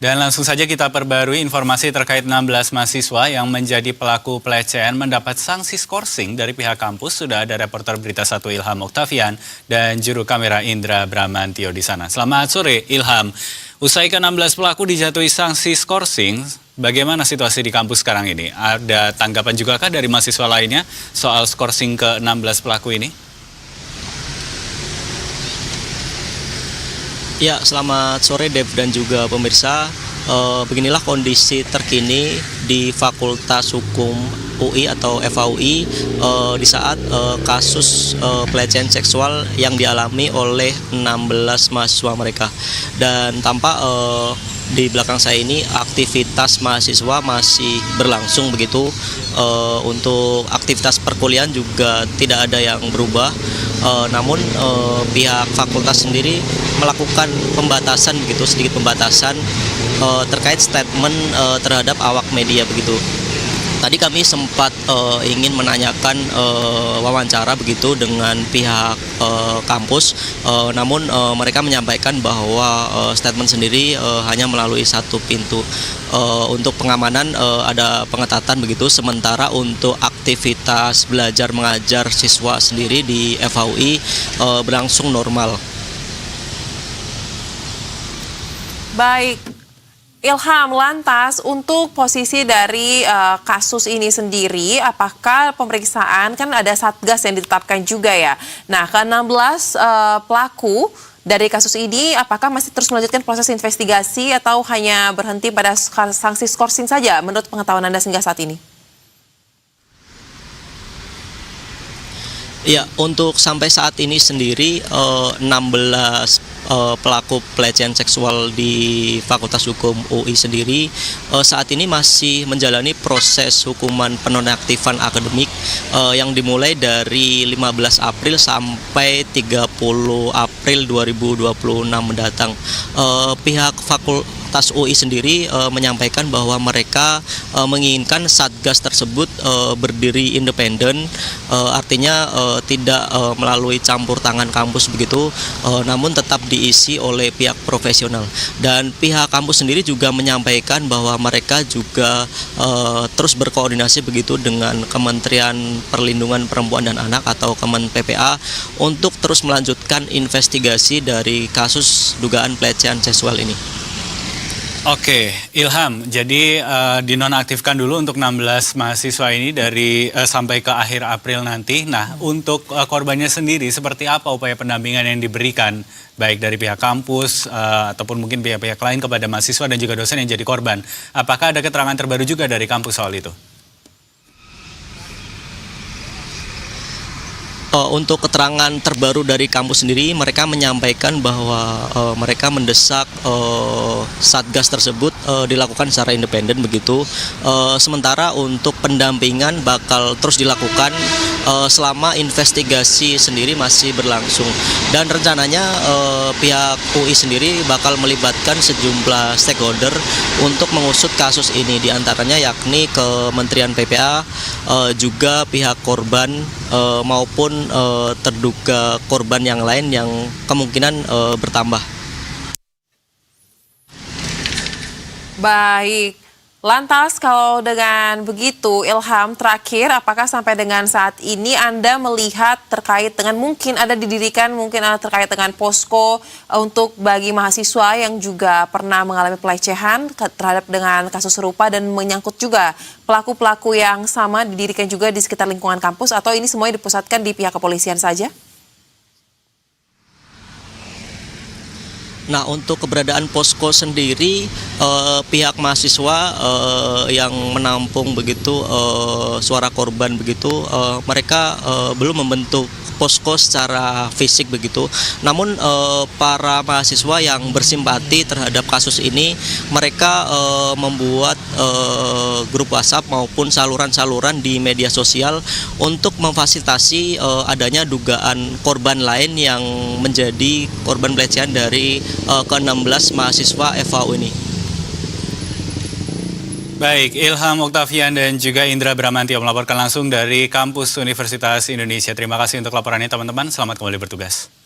Dan langsung saja kita perbarui informasi terkait 16 mahasiswa yang menjadi pelaku pelecehan mendapat sanksi skorsing dari pihak kampus. Sudah ada reporter Berita 1 Ilham Oktavian dan juru kamera Indra Bramantio di sana. Selamat sore Ilham. Usai ke-16 pelaku dijatuhi sanksi skorsing, bagaimana situasi di kampus sekarang ini? Ada tanggapan juga kah dari mahasiswa lainnya soal skorsing ke-16 pelaku ini? Ya, selamat sore Dev dan juga pemirsa. Beginilah kondisi terkini di Fakultas Hukum UI atau FHUI di saat kasus pelecehan seksual yang dialami oleh 16 mahasiswa mereka. Dan tampak di belakang saya ini aktivitas mahasiswa masih berlangsung begitu. Untuk aktivitas perkuliahan juga tidak ada yang berubah. Namun pihak fakultas sendiri melakukan pembatasan begitu, sedikit pembatasan terkait statement terhadap awak media begitu. Tadi kami sempat ingin menanyakan wawancara begitu dengan pihak kampus, namun mereka menyampaikan bahwa statement sendiri hanya melalui satu pintu. Untuk pengamanan ada pengetatan begitu, sementara untuk aktivitas belajar mengajar siswa sendiri di FHUI berlangsung normal. Baik. Ilham, lantas untuk posisi dari kasus ini sendiri, apakah pemeriksaan, kan ada satgas yang ditetapkan juga ya. Nah, ke-16 pelaku dari kasus ini, apakah masih terus melanjutkan proses investigasi atau hanya berhenti pada sanksi skorsing saja menurut pengetahuan Anda hingga saat ini? Ya, untuk sampai saat ini sendiri 16 pelaku pelecehan seksual di Fakultas Hukum UI sendiri saat ini masih menjalani proses hukuman penonaktifan akademik yang dimulai dari 15 April sampai 30 April 2026 mendatang. Pihak Fakultas UI sendiri menyampaikan bahwa mereka menginginkan satgas tersebut berdiri independen, artinya tidak melalui campur tangan kampus begitu, namun tetap diisi oleh pihak profesional. Dan pihak kampus sendiri juga menyampaikan bahwa mereka juga terus berkoordinasi begitu dengan Kementerian Perlindungan Perempuan dan Anak atau Kemen PPA untuk terus melanjutkan investigasi dari kasus dugaan pelecehan seksual ini. Oke, Ilham, jadi dinonaktifkan dulu untuk 16 mahasiswa ini dari sampai ke akhir April nanti. Nah, untuk korbannya sendiri, seperti apa upaya pendampingan yang diberikan, baik dari pihak kampus ataupun mungkin pihak-pihak lain kepada mahasiswa dan juga dosen yang jadi korban? Apakah ada keterangan terbaru juga dari kampus soal itu? Untuk keterangan terbaru dari kampus sendiri, mereka menyampaikan bahwa mereka mendesak satgas tersebut dilakukan secara independen begitu. Sementara untuk pendampingan bakal terus dilakukan selama investigasi sendiri masih berlangsung. Dan rencananya pihak UI sendiri bakal melibatkan sejumlah stakeholder untuk mengusut kasus ini, diantaranya yakni Kementerian PPA, juga pihak korban maupun terduga korban yang lain yang kemungkinan bertambah. Baik. Lantas kalau dengan begitu, Ilham, terakhir apakah sampai dengan saat ini Anda melihat terkait dengan mungkin ada didirikan terkait dengan posko untuk bagi mahasiswa yang juga pernah mengalami pelecehan terhadap dengan kasus serupa dan menyangkut juga pelaku-pelaku yang sama didirikan juga di sekitar lingkungan kampus, atau ini semuanya dipusatkan di pihak kepolisian saja? Nah, untuk keberadaan posko sendiri, pihak mahasiswa yang menampung begitu suara korban begitu, mereka belum membentuk posko secara fisik begitu. Namun para mahasiswa yang bersimpati terhadap kasus ini, mereka membuat grup WhatsApp maupun saluran-saluran di media sosial untuk memfasilitasi adanya dugaan korban lain yang menjadi korban pelecehan dari ke-16 mahasiswa FHU ini. Baik, Ilham Oktavian dan juga Indra Bramantio melaporkan langsung dari kampus Universitas Indonesia. Terima kasih untuk laporannya teman-teman, selamat kembali bertugas.